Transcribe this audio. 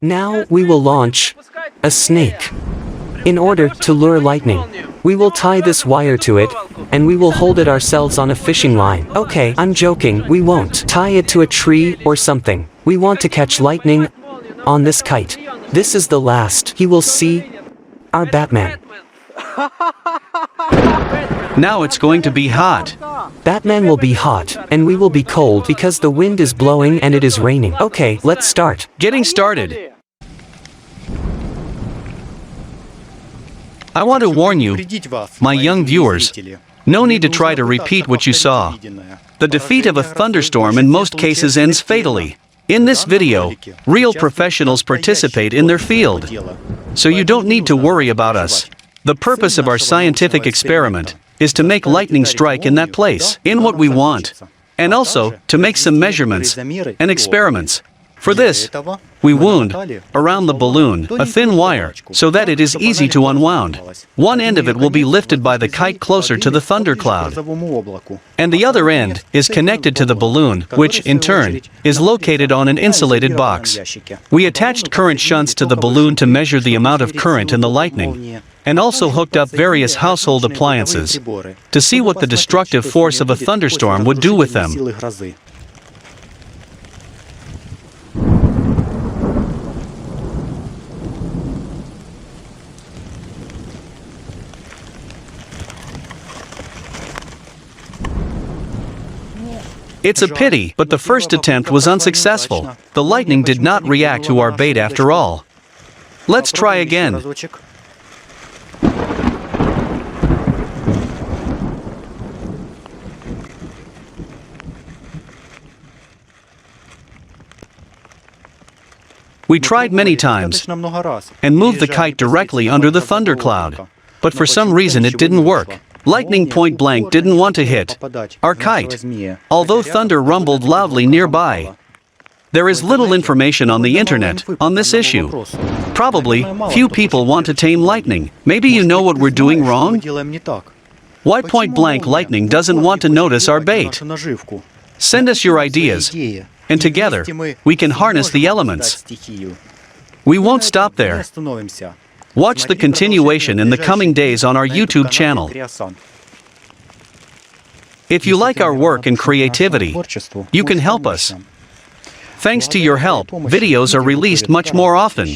Now we will launch a snake. In order to lure lightning, we will tie this wire to it, and we will hold it ourselves on a fishing line. Okay, I'm joking, we won't tie it to a tree or something. We want to catch lightning on this kite. This is the last he will see our Batman. Now it's going to be hot. Batman will be hot, and we will be cold because the wind is blowing and it is raining. Okay, let's start. Getting started. I want to warn you, my young viewers, no need to try to repeat what you saw. The defeat of a thunderstorm in most cases ends fatally. In this video, real professionals participate in their field. So you don't need to worry about us. The purpose of our scientific experiment is to make lightning strike in that place, in what we want, and also to make some measurements and experiments. For this, we wound, around the balloon, a thin wire, so that it is easy to unwound. One end of it will be lifted by the kite closer to the thundercloud, and the other end is connected to the balloon, which, in turn, is located on an insulated box. We attached current shunts to the balloon to measure the amount of current in the lightning, and also hooked up various household appliances to see what the destructive force of a thunderstorm would do with them. It's a pity, but the first attempt was unsuccessful. The lightning did not react to our bait after all. Let's try again. We tried many times and moved the kite directly under the thundercloud, but for some reason it didn't work. Lightning point blank didn't want to hit our kite, although thunder rumbled loudly nearby. There is little information on the internet on this issue. Probably, few people want to tame lightning. Maybe you know what we're doing wrong? Why point blank lightning doesn't want to notice our bait? Send us your ideas, and together, we can harness the elements. We won't stop there. Watch the continuation in the coming days on our YouTube channel. If you like our work and creativity, you can help us. Thanks to your help, videos are released much more often.